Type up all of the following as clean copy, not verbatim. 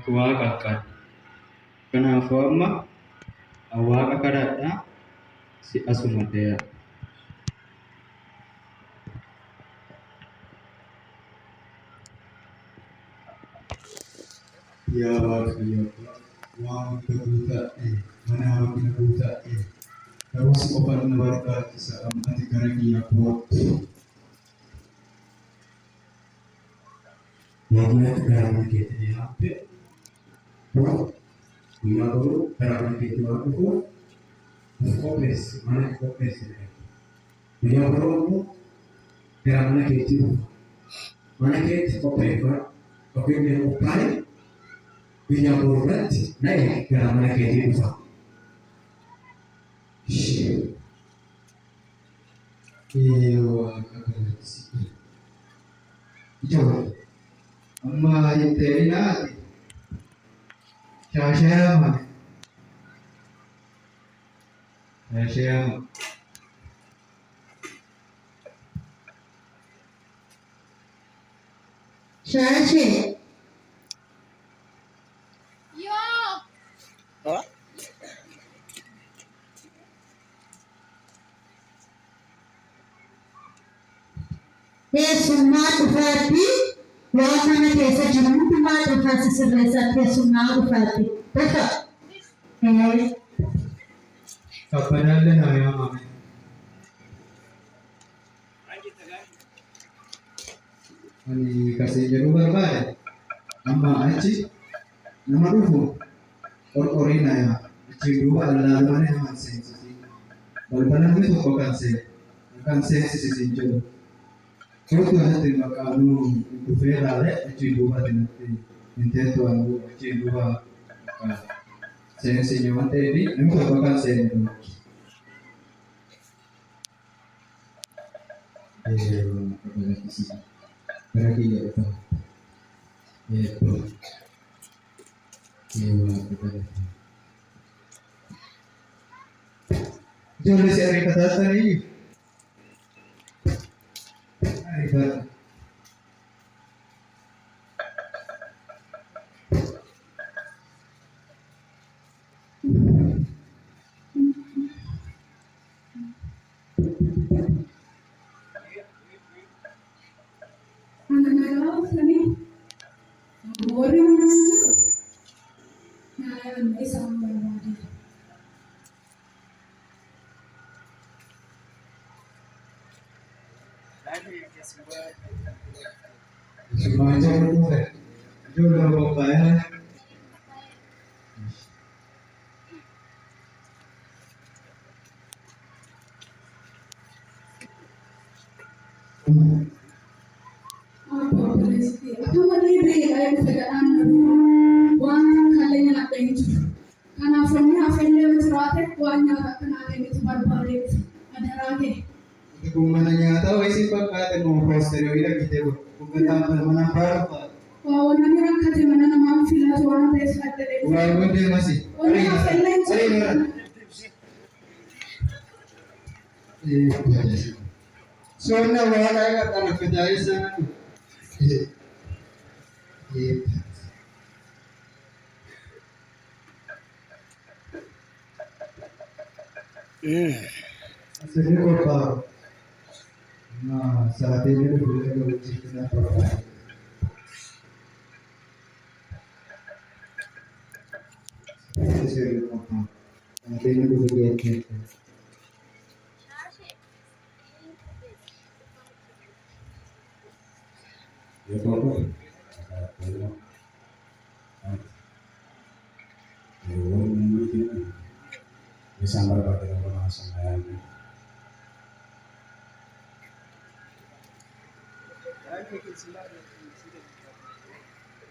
waaqa kan. Kanaafuu amma waaqa kadhadhaa si asuma ta'e. Yaa Waaqayyo, waan ta'e mana waaqni ta'e ta'us qofaan na barbaachisa ati gara kiyya kootti. Waaqni gara mana keetti yaabbee guyyaa boruu gara mana keetti waan dhufuuf qopheessi mana qopheessi guyyaa boruu immoo gara mana keetti dhufa mana keetti qopheeffadhu yookiin qophaa'e guyyaa boruu irratti na'e gara mana keetti dhufa. Ijoollee amma jettee ilaali shaashayama Shashi. Keessummaa dhufaatti waan kana keessa jiru hundumaa dhufaatti sirreessaa keessummaa dhufaatti. Bakka. kabbanaallee naa yaamame. Ani kasii jedhuu barbaade amma achi nama dhufu qorqorii na yaa achi duuba allaalumani nama seensisi balbalanni tokko kan seensisisin jedhu Kyoto asatti maqaanuu dhufee ilaale achi duuba dinatti inteetu anguu achi duuba seensi waan ta'eef namni tokko kan seenu gara kiyya dhufa ijoollee si ariifataatanii Semuanya berubah. Juga berubah ya. Kumana nyata wesi pakate mo posterior ila kitebo kukata mana parapa wa wanamira kate mana na mafila to wana pesa tere wa wende masi so na wala ya kana kidai sana Asli kota nah saat ini boleh berbicara apa? Asli kota saat ini boleh berbicara. Ya apa? Disambar pakai nama sampai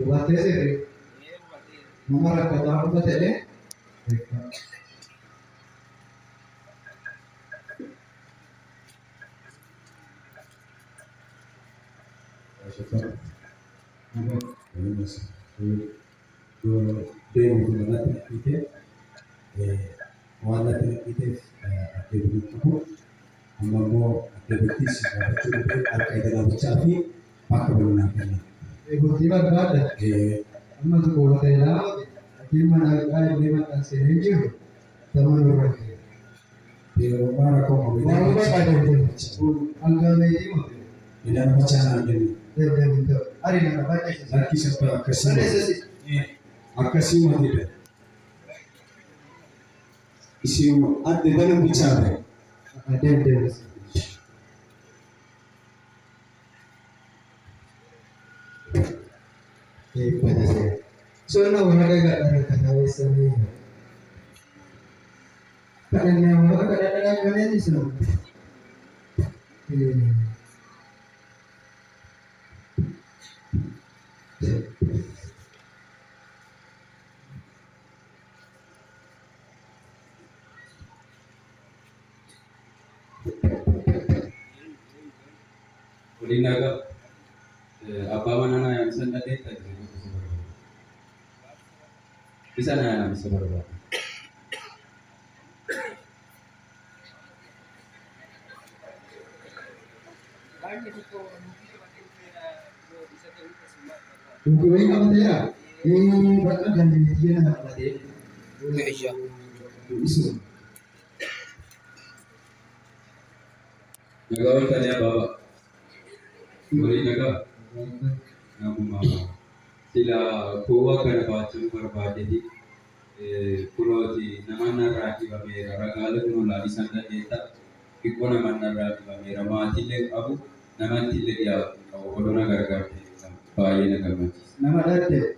buat sih, nomor kota apa tadi? Wala tinitip activity ko amamo activities na pagtutuloy at kay dalang chafi pakabulunan kami. Buti ba gada? amma tu kuwata ilaa akima na ilima tansini jiru taman urake Yeroo mara koo waan bakka deemte hangame jiru midhaan bichaan arginu. deemte ari na baay'ee Lakki sabba akkasii matiidha. Isin adda dana bichaa ta'e. deemte pada saya. Soalnya orang agak ada kata wesani. Kadang yang orang kadang-kadang kalian ni semua. Kulinaga apa mana yang bisa data bisa na bisa berubah. Buku ini apa dia? Ini bahkan dan dia nak ada. Iya. Isu. Nagawa tanya bawa. Kulinaga nama mama. Sila kuwa kana batu berbadi kuroti namana rati bamera ragala kuno la isanda deta ikona manna rati bamera matile abu namantile dia odona gargarte baye na gamati Nama date.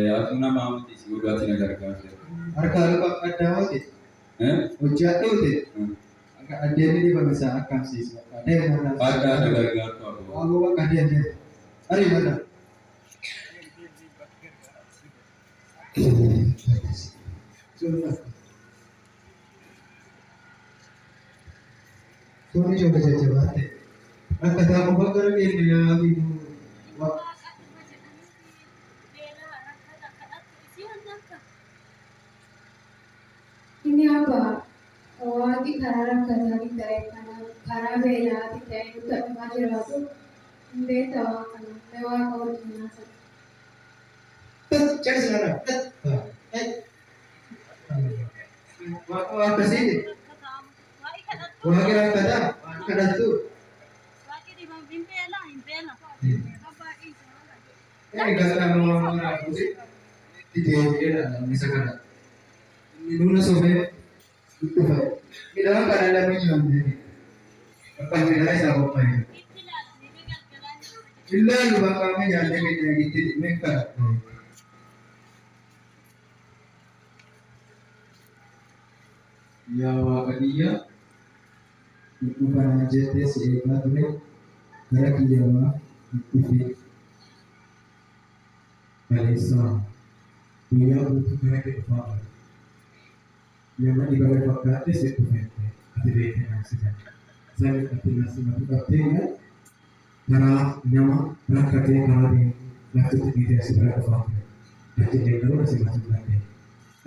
atuna mamati sigurati na gargarte Harga lupa ada hote. Ujat hote. Hmm. Agak ada ni bangsa akan sih. Ada yang mana? Ada na gargarte abu Aku bakal dia. Hari mana? Soalnya coba saja batik. Kata aku bakar ini yang lagi Ini apa? Wati karara kata kita karabela kita itu majir waktu beta kan lewa kau dinasa. cek sekarang. Wah ke sini. Wah kira kada tu. Kata mau aku sih. Tidak misalkan. Minuna sobe itu Pak. Di dalam keadaan ada minum jadi. Apa yang ada saya apa ya? Illa lupa kami jadi kita gitu mereka. Ya wakadia bukan JT sehingga tuh karena kiawa itu Malaysia dia butuh mereka depan yang mana ibarat waktu itu fete aktiviti nasihat saya aktiviti nasihat aktifnya karena nama rakatnya kali waktu itu dia seberapa waktu jadi dia kalau masih masuk lagi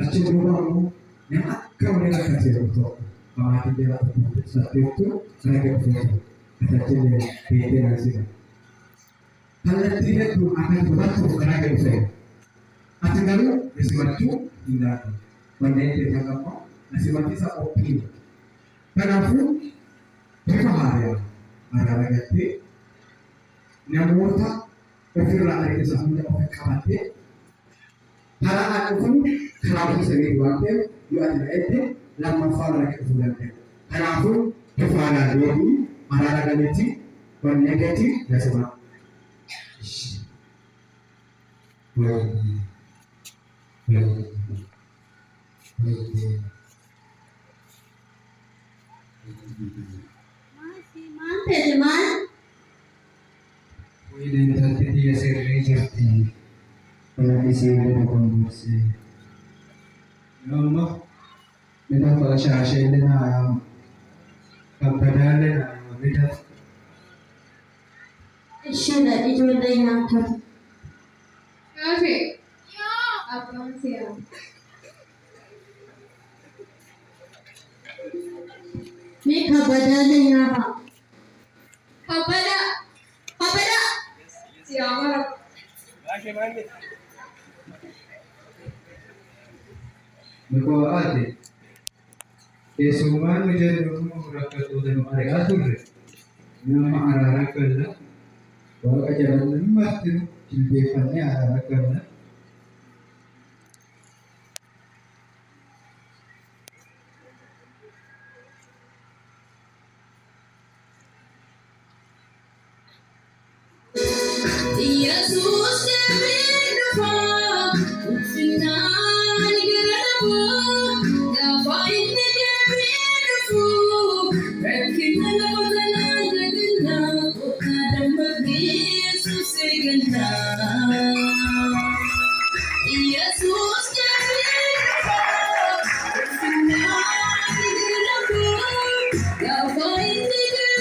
aceh berubah yang akan mereka kasih untuk pemati dia untuk saat itu mereka foto kata dia PT nasihat kalau tidak itu akan berlaku mereka bisa atau kalau sesuatu tidak Mandete kama nasimatisa opini kanafu tafahaya araragate namoota ofirraa argisa hunda of qabate karaa dhufun karaa sanii waan ta'eef yoo ati dha'eette lammaffaa mana akka dhufuu dandeenya. Kanaafuu bifaanaa deebii araaragametti wanneegatti nasimaa. Teman, Identitas dia sendiri jadi televisi dan kondisi. Nama, kita kalau syasya ini na kepadanya na kita sudah dijual yang kan. Kafe. Apa sih? Ini kepadanya yang apa? Kapada. Kapada. Siapa? Nuko ate keessumaa nu jennu rakkattoota nu ari'aa turre nama araaraa kalla waaqa jalanna marti jilbeeffannee araaraa kalla. Yesus